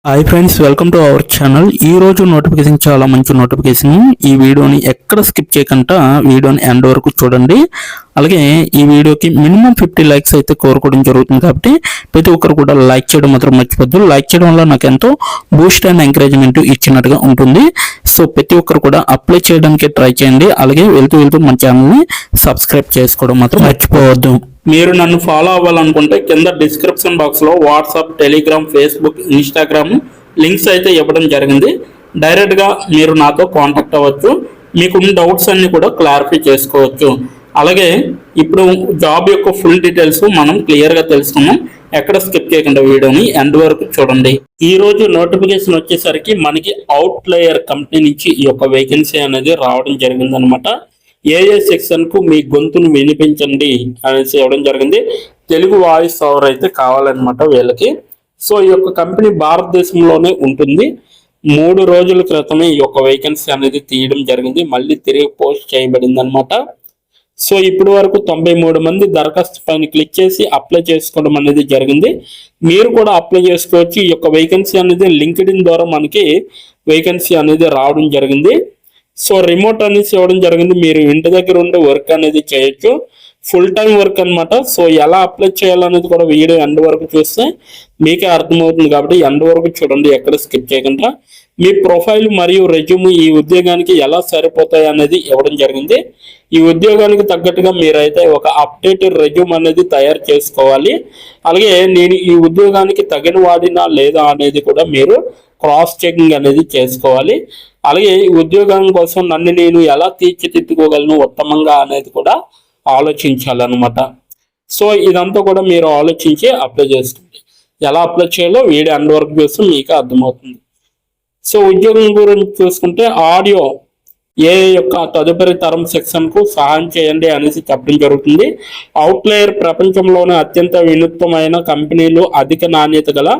Hi friends, welcome to our channel. ఈ రోజు notification చాలా మంచి నోటిఫికేషన్. ఈ వీడియోని ఎక్కడ స్కిప్ చేయకుండా వీడియోని ఎండ్ వరకు చూడండి. అలాగే ఈ వీడియోకి మినిమం 50 లైక్స్ అయితే కోరుకోవడం జరుగుతుంది. కాబట్టి ప్రతి ఒక్కరు కూడా లైక్ చేయడం మాత్రం మర్చిపోద్దు. లైక్ చేయడం వల్ల నాకు ఎంతో బూస్ట్ అండ్ ఎంకరేజ్మెంట్ ఇచ్చినట్టుగా ఉంటుంది. సో ప్రతి ఒక్కరు కూడా అప్లై చేయడానికి ట్రై చేయండి. అలాగే వెళ్తూ మన ఛానల్ని సబ్స్క్రైబ్ చేసుకోవడం మాత్రం మర్చిపోవద్దు. మీరు నన్ను ఫాలో అవ్వాలనుకుంటే కింద డిస్క్రిప్షన్ బాక్స్లో WhatsApp, Telegram, Facebook, Instagram links అయితే ఇవ్వడం జరిగింది. డైరెక్ట్గా మీరు నాతో కాంటాక్ట్ అవ్వచ్చు. మీకున్న డౌట్స్ అన్ని కూడా క్లారిఫై చేసుకోవచ్చు. అలాగే ఇప్పుడు జాబ్ యొక్క ఫుల్ డీటెయిల్స్ మనం క్లియర్గా తెలుసుకున్నాం. ఎక్కడ స్కిప్ చేయకుండా వీడియోని ఎండ్ వరకు చూడండి. ఈ రోజు నోటిఫికేషన్ వచ్చేసరికి మనకి అవుట్లయర్ కంపెనీ నుంచి ఈ యొక్క వేకెన్సీ అనేది రావడం జరిగింది అనమాట. ఏ సెక్షన్ కు మీ గొంతును వినిపించండి అనేసి ఇవ్వడం జరిగింది. తెలుగు వాయిస్ ఓవర్ అయితే కావాలన్నమాట వీళ్ళకి. సో ఈ యొక్క కంపెనీ భారతదేశంలోనే ఉంటుంది. 3 రోజుల క్రితమే ఈ యొక్క వేకెన్సీ అనేది తీయడం జరిగింది. మళ్ళీ తిరిగి పోస్ట్ చేయబడింది అనమాట. సో ఇప్పటి వరకు 93 మంది దరఖాస్తు పైన క్లిక్ చేసి అప్లై చేసుకోవడం అనేది జరిగింది. మీరు కూడా అప్లై చేసుకోవచ్చు. ఈ యొక్క వేకెన్సీ అనేది లింక్డ్ఇన్ ద్వారా మనకి వేకెన్సీ అనేది రావడం జరిగింది. సో రిమోట్ అనేసి ఇవ్వడం జరిగింది. మీరు ఇంటి దగ్గర ఉండే వర్క్ అనేది చేయొచ్చు. ఫుల్ టైం వర్క్ అనమాట. సో ఎలా అప్లై చేయాలనేది కూడా వీడియో ఎండ్ వరకు చూస్తే మీకే అర్థమవుతుంది. కాబట్టి ఎండ్ వరకు చూడండి, ఎక్కడ స్కిప్ చేయకుండా. మీ ప్రొఫైల్ మరియు రెజ్యూమ్ ఈ ఉద్యోగానికి ఎలా సరిపోతాయి అనేది ఇవ్వడం జరిగింది. ఈ ఉద్యోగానికి తగ్గట్టుగా మీరైతే ఒక అప్డేటెడ్ రెజ్యూమ్ అనేది తయారు చేసుకోవాలి. అలాగే నేను ఈ ఉద్యోగానికి తగిన వాడినా లేదా అనేది కూడా మీరు క్రాస్ చెకింగ్ అనేది చేసుకోవాలి. అలాగే ఈ ఉద్యోగం కోసం నన్ను నేను ఎలా తీర్చిదిద్దుకోగలను ఉత్తమంగా అనేది కూడా ఆలోచించాలన్నమాట. సో ఇదంతా కూడా మీరు ఆలోచించి అప్లై చేసుకోండి. ఎలా అప్లై చేయాలో వీడియో ఎండ్ వరకు చూస్తే మీకు అర్థమవుతుంది. సో ఉద్యోగం గురించి చూసుకుంటే ఆడియో ఏ యొక్క తదుపరి తరం సెక్షన్కు సహాయం చేయండి అనేసి చెప్పడం జరుగుతుంది. అవుట్లయర్ ప్రపంచంలోనే అత్యంత వినూత్నమైన కంపెనీలు అధిక నాణ్యత గల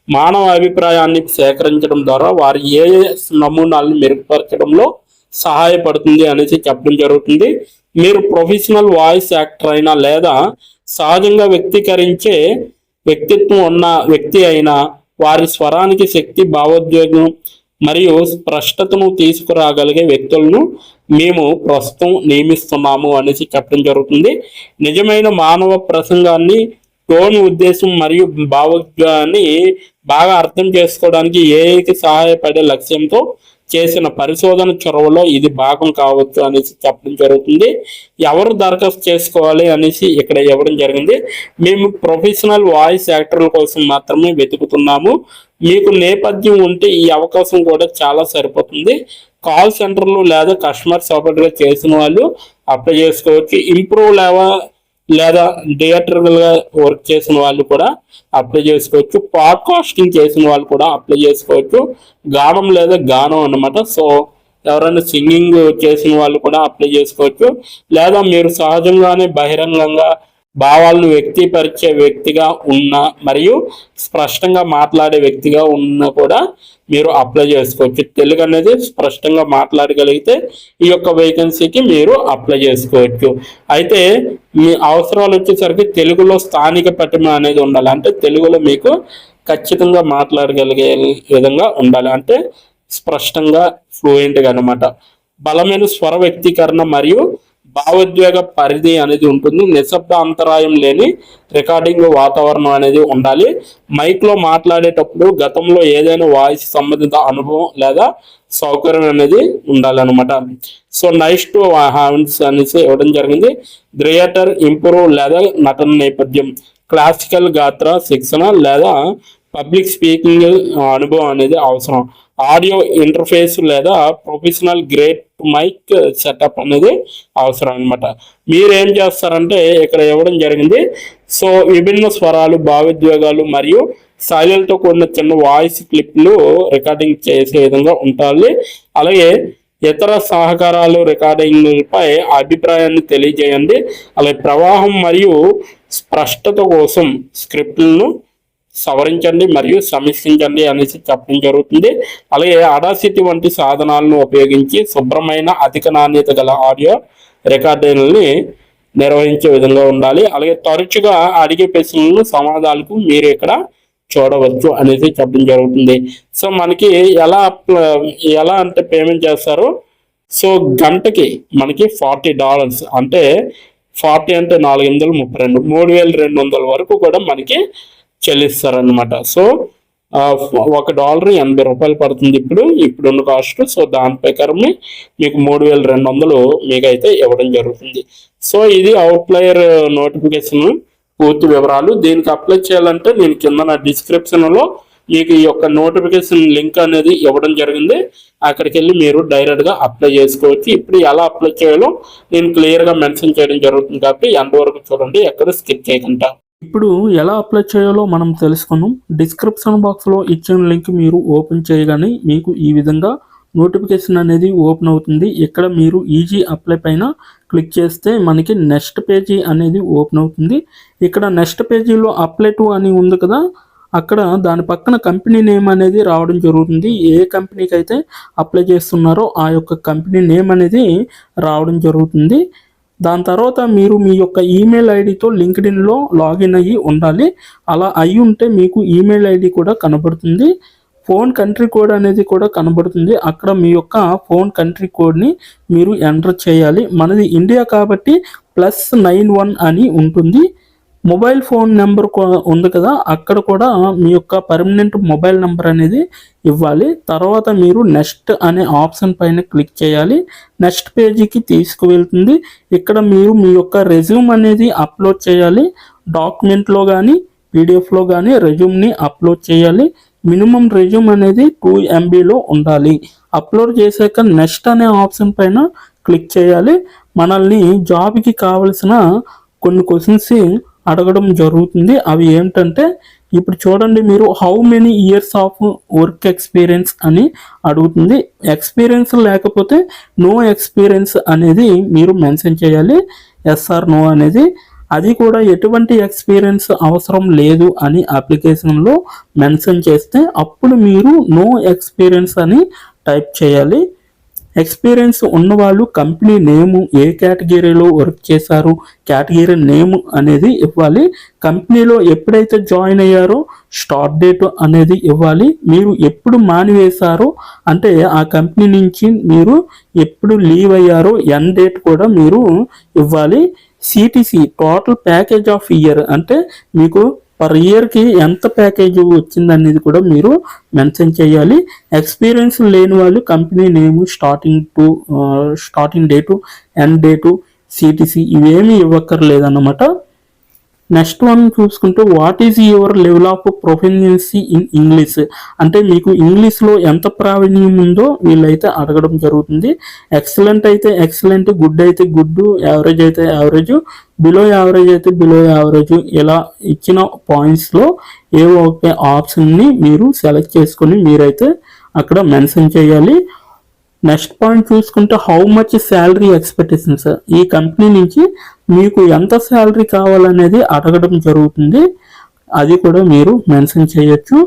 మానవ అభిప్రాయాన్ని సేకరించడం ద్వారా వారి ఏ నమూనాలను మెరుగుపరచడంలో సహాయపడుతుంది అనేసి చెప్పడం జరుగుతుంది. మీరు ప్రొఫెషనల్ వాయిస్ యాక్టర్ అయినా లేదా సహజంగా వ్యక్తీకరించే వ్యక్తిత్వం ఉన్న వ్యక్తి అయినా వారి స్వరానికి శక్తి, భావోద్వేగం మరియు స్పష్టతను తీసుకురాగలిగే వ్యక్తులను మేము ప్రస్తుతం నియమిస్తున్నాము అనేసి చెప్పడం జరుగుతుంది. నిజమైన మానవ ప్రసంగాన్ని, టోన్, ఉద్దేశం మరియు భావోద్వేగాన్ని బాగా అర్థం చేసుకోవడానికి ఏఐకి సహాయపడే లక్ష్యంతో చేసిన పరిశోధన చొరవలో ఇది భాగం కావచ్చు అనేసి చెప్పడం జరుగుతుంది. ఎవరు దరఖాస్తు చేసుకోవాలి అనేసి ఇక్కడ ఇవ్వడం జరిగింది. మేము ప్రొఫెషనల్ వాయిస్ యాక్టర్ల కోసం మాత్రమే వెతుకుతున్నాము. మీకు నేపథ్యం ఉంటే ఈ అవకాశం కూడా చాలా సరిపోతుంది. కాల్ సెంటర్లు లేదా కస్టమర్ సపోర్ట్గా చేసిన వాళ్ళు అప్లై చేసుకోవచ్చు. ఇంప్రూవ్ లేదా థియేటర్గా వర్క్ చేసిన వాళ్ళు కూడా అప్లై చేసుకోవచ్చు. పాడ్కాస్టింగ్ చేసిన వాళ్ళు కూడా అప్లై చేసుకోవచ్చు. గానం లేదా గానం అన్నమాట. సో ఎవరైనా సింగింగ్ చేసిన వాళ్ళు కూడా అప్లై చేసుకోవచ్చు. లేదా మీరు సహజంగానే బహిరంగంగా భావాలను వ్యక్తపరిచే వ్యక్తిగా ఉన్న మరియు స్పష్టంగా మాట్లాడే వ్యక్తిగా ఉన్న కూడా మీరు అప్లై చేసుకోవచ్చు. తెలుగు అనేది స్పష్టంగా మాట్లాడగలిగితే ఈ యొక్క వేకెన్సీకి మీరు అప్లై చేసుకోవచ్చు. అయితే మీ అవసరాలు వచ్చేసరికి తెలుగులో స్థానిక పటిమ అనేది ఉండాలి. అంటే తెలుగులో మీకు ఖచ్చితంగా మాట్లాడగలిగే విధంగా ఉండాలి. అంటే స్పష్టంగా ఫ్లూయెంట్గా అనమాట. బలమైన స్వర వ్యక్తీకరణ మరియు భావోద్వేగ పరిధి అనేది ఉంటుంది. నిశ్శబ్ద అంతరాయం లేని రికార్డింగ్ వాతావరణం అనేది ఉండాలి. మైక్లో మాట్లాడేటప్పుడు గతంలో ఏదైనా వాయిస్ సంబంధిత అనుభవం లేదా సౌకర్యం అనేది ఉండాలన్నమాట. సో నైస్ టు హ్యావ్స్ అనేసి ఇవ్వడం జరిగింది. థియేటర్, ఇంప్రూవ్ లేదా నటన నేపథ్యం, క్లాసికల్ గాత్ర శిక్షణ లేదా పబ్లిక్ స్పీకింగ్ అనుభవం అనేది అవసరం. ఆడియో ఇంటర్ఫేస్ లేదా ప్రొఫెషనల్ గ్రేడ్ మైక్ సెటప్ అనేది అవసరం అనమాట. మీరేం చేస్తారంటే ఇక్కడ ఇవ్వడం జరిగింది. సో విభిన్న స్వరాలు, భావోద్వేగాలు మరియు శైలులతో కూడిన చిన్న వాయిస్ క్లిప్లు రికార్డింగ్ చేసే విధంగా ఉండాలి. అలాగే ఇతర సహకారాలు రికార్డింగ్పై అభిప్రాయాన్ని తెలియజేయండి. అలాగే ప్రవాహం మరియు స్పష్టత కోసం స్క్రిప్ట్లను సవరించండి మరియు సమీక్షించండి అనేసి చెప్పడం జరుగుతుంది. అలాగే ఆడాసిటీ వంటి సాధనాలను ఉపయోగించి శుభ్రమైన అధిక నాణ్యత గల ఆడియో రికార్డింగ్ని నిర్వహించే విధంగా ఉండాలి. అలాగే తరచుగా అడిగే ప్రశ్నలను సమాధానాలకు మీరు ఇక్కడ చూడవచ్చు అనేది చెప్పడం జరుగుతుంది. సో మనకి ఎలా అంటే పేమెంట్ చేస్తారు. సో గంటకి మనకి $40 అంటే 40 అంటే 432 3200 వరకు కూడా మనకి చెల్లిస్తారనమాట. సో $1 80 పడుతుంది ఇప్పుడున్న కాస్ట్. సో దాని ప్రకారం మీకు 3200 మీకైతే ఇవ్వడం జరుగుతుంది. సో ఇది అవుట్లయర్ నోటిఫికేషన్ పూర్తి వివరాలు. దీనికి అప్లై చేయాలంటే నేను కింద నా డిస్క్రిప్షన్లో మీకు ఈ యొక్క నోటిఫికేషన్ లింక్ అనేది ఇవ్వడం జరిగింది. అక్కడికి వెళ్ళి మీరు డైరెక్ట్గా అప్లై చేసుకోవచ్చు. ఇప్పుడు ఎలా అప్లై చేయాలో నేను క్లియర్గా మెన్షన్ చేయడం జరుగుతుంది కాబట్టి ఎంతవరకు చూడండి, ఎక్కడ స్కిప్ చేయకుండా. ఇప్పుడు ఎలా అప్లై చేయాలో మనం తెలుసుకున్నాం. డిస్క్రిప్షన్ బాక్స్లో ఇచ్చిన లింక్ మీరు ఓపెన్ చేయగానే మీకు ఈ విధంగా నోటిఫికేషన్ అనేది ఓపెన్ అవుతుంది. ఇక్కడ మీరు ఈజీ అప్లై పైన క్లిక్ చేస్తే మనకి నెక్స్ట్ పేజీ అనేది ఓపెన్ అవుతుంది. ఇక్కడ నెక్స్ట్ పేజీలో అప్లై టు అని ఉంది కదా, అక్కడ దాని పక్కన కంపెనీ నేమ్ అనేది రావడం జరుగుతుంది. ఏ కంపెనీకి అయితే అప్లై చేస్తున్నారో ఆ యొక్క కంపెనీ నేమ్ అనేది రావడం జరుగుతుంది. దాని తర్వాత మీరు మీ యొక్క ఈమెయిల్ ఐడితో లింక్డ్ఇన్లో లాగిన్ అయ్యి ఉండాలి. అలా అయి ఉంటే మీకు ఈమెయిల్ ఐడి కూడా కనబడుతుంది. ఫోన్ కంట్రీ కోడ్ అనేది కూడా కనబడుతుంది. అక్కడ మీ యొక్క ఫోన్ కంట్రీ కోడ్ని మీరు ఎంటర్ చేయాలి. మనది ఇండియా కాబట్టి +91 అని ఉంటుంది. మొబైల్ ఫోన్ నెంబర్ ఉంది కదా, అక్కడ కూడా మీ యొక్క పర్మనెంట్ మొబైల్ నెంబర్ అనేది ఇవ్వాలి. తర్వాత మీరు నెక్స్ట్ అనే ఆప్షన్ పైన క్లిక్ చేయాలి. నెక్స్ట్ పేజీకి తీసుకువెళ్తుంది. ఇక్కడ మీరు మీ యొక్క రెజ్యూమ్ అనేది అప్లోడ్ చేయాలి. డాక్యుమెంట్లో కానీ పీడిఎఫ్లో కానీ రెజ్యూమ్ని అప్లోడ్ చేయాలి. మినిమం రెజ్యూమ్ అనేది 2 MBలో ఉండాలి. అప్లోడ్ చేశాక నెక్స్ట్ అనే ఆప్షన్ పైన క్లిక్ చేయాలి. మనల్ని జాబ్కి కావలసిన కొన్ని క్వశ్చన్స్ అడగడం జరుగుతుంది. అవి ఏంటంటే ఇప్పుడు చూడండి, మీరు how many years of work experience అని అడుగుతుంది. ఎక్స్పీరియన్స్ లేకపోతే నో ఎక్స్పీరియన్స్ అనేది మీరు మెన్షన్ చేయాలి. ఎస్ ఆర్ నో అనేది. అది కూడా ఎటువంటి ఎక్స్పీరియన్స్ అవసరం లేదు అని అప్లికేషన్లో మెన్షన్ చేస్తే అప్పుడు మీరు నో ఎక్స్పీరియన్స్ అని టైప్ చేయాలి. ఎక్స్పీరియన్స్ ఉన్నవాళ్ళు కంపెనీ నేము, ఏ కేటగిరీలో వర్క్ చేశారు, కేటగిరీ నేమ్ అనేది ఇవ్వాలి. కంపెనీలో ఎప్పుడైతే జాయిన్ అయ్యారో స్టార్ట్ డేట్ అనేది ఇవ్వాలి. మీరు ఎప్పుడు మానివేశారో అంటే ఆ కంపెనీ నుంచి మీరు ఎప్పుడు లీవ్ అయ్యారో ఎండ్ డేట్ కూడా మీరు ఇవ్వాలి. CTC total package of year అంటే మీకు పర్ ఇయర్కి ఎంత ప్యాకేజ్ వచ్చిందనేది కూడా మీరు మెన్షన్ చేయాలి. ఎక్స్పీరియన్స్ లేని వాళ్ళు company name, starting date, end date, CTC ఇవేమీ ఇవ్వక్కర్లేదన్నమాట. నెక్స్ట్ వన్ చూసుకుంటే what is your level of proficiency in English అంటే మీకు ఇంగ్లీష్లో ఎంత ప్రావీణ్యం ఉందో వీళ్ళైతే అడగడం జరుగుతుంది. ఎక్సలెంట్ అయితే ఎక్సలెంట్, గుడ్ అయితే గుడ్, యావరేజ్ అయితే యావరేజ్, బిలో యావరేజ్ అయితే బిలో యావరేజ్, ఇలా ఇచ్చిన పాయింట్స్లో ఏవో ఒక ఆప్షన్ని మీరు సెలెక్ట్ చేసుకొని మీరైతే అక్కడ మెన్షన్ చేయాలి. నెక్స్ట్ పాయింట్ చూసుకుంటే హౌ మచ్ శాలరీ ఎక్స్పెక్టేషన్స్, ఈ కంపెనీ నుంచి మీకు ఎంత శాలరీ కావాలనేది అడగడం జరుగుతుంది. అది కూడా మీరు మెన్షన్ చేయొచ్చు.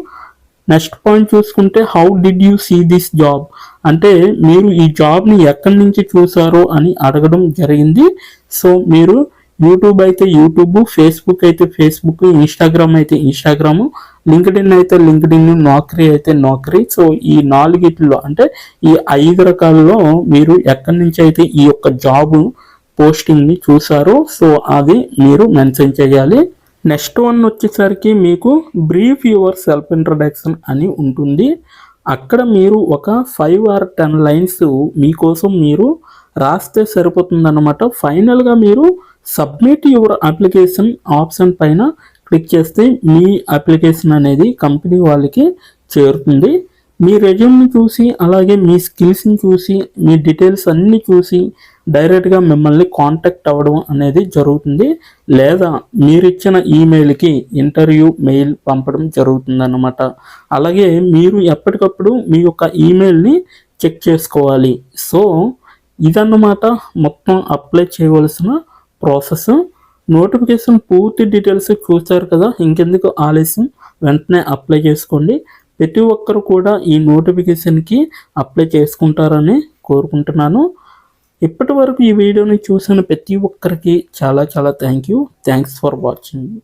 నెక్స్ట్ పాయింట్ చూసుకుంటే how did you see this job అంటే మీరు ఈ జాబ్ని ఎక్కడి నుంచి చూసారో అని అడగడం జరిగింది. సో మీరు యూట్యూబ్ అయితే యూట్యూబ్, ఫేస్బుక్ అయితే ఫేస్బుక్, ఇన్స్టాగ్రామ్ అయితే ఇన్స్టాగ్రాము, లింక్డ్ఇన్ అయితే లింక్డ్ఇన్, నౌకరీ అయితే నౌకరీ. సో ఈ 4 అంటే ఈ 5 రకాలలో మీరు ఎక్కడి నుంచి అయితే ఈ యొక్క జాబ్ పోస్టింగ్ని చూసారో సో అది మీరు మెన్షన్ చేయాలి. నెక్స్ట్ వన్ వచ్చేసరికి మీకు బ్రీఫ్ యువర్ సెల్ఫ్ ఇంట్రడక్షన్ అని ఉంటుంది. అక్కడ మీరు ఒక 5 or 10 లైన్స్ మీకోసం మీరు రాస్తే సరిపోతుందన్నమాట. ఫైనల్గా మీరు సబ్మిట్ యువర్ అప్లికేషన్ ఆప్షన్ పైన క్లిక్ చేస్తే మీ అప్లికేషన్ అనేది కంపెనీ వాళ్ళకి చేరుతుంది. మీ రెజ్యూమ్ని చూసి అలాగే మీ స్కిల్స్ని చూసి మీ డీటెయిల్స్ అన్నీ చూసి డైరెక్ట్గా మిమ్మల్ని కాంటాక్ట్ అవ్వడం అనేది జరుగుతుంది. లేదా మీరిచ్చిన ఈమెయిల్కి ఇంటర్వ్యూ మెయిల్ పంపడం జరుగుతుందన్నమాట. అలాగే మీరు ఎప్పటికప్పుడు మీ యొక్క ఈమెయిల్ని చెక్ చేసుకోవాలి. సో ఇదన్నమాట మొత్తం అప్లై చేయవలసిన ప్రాసెస్. నోటిఫికేషన్ పూర్తి డీటెయిల్స్ చూస్తారు కదా, ఇంకెందుకు ఆలస్యం, వెంటనే అప్లై చేసుకోండి. ప్రతి ఒక్కరు కూడా ఈ నోటిఫికేషన్కి అప్లై చేసుకుంటారని కోరుకుంటున్నాను. ఇప్పటి వరకు ఈ వీడియోని చూసిన ప్రతి ఒక్కరికి చాలా థ్యాంక్స్ ఫర్ వాచింగ్.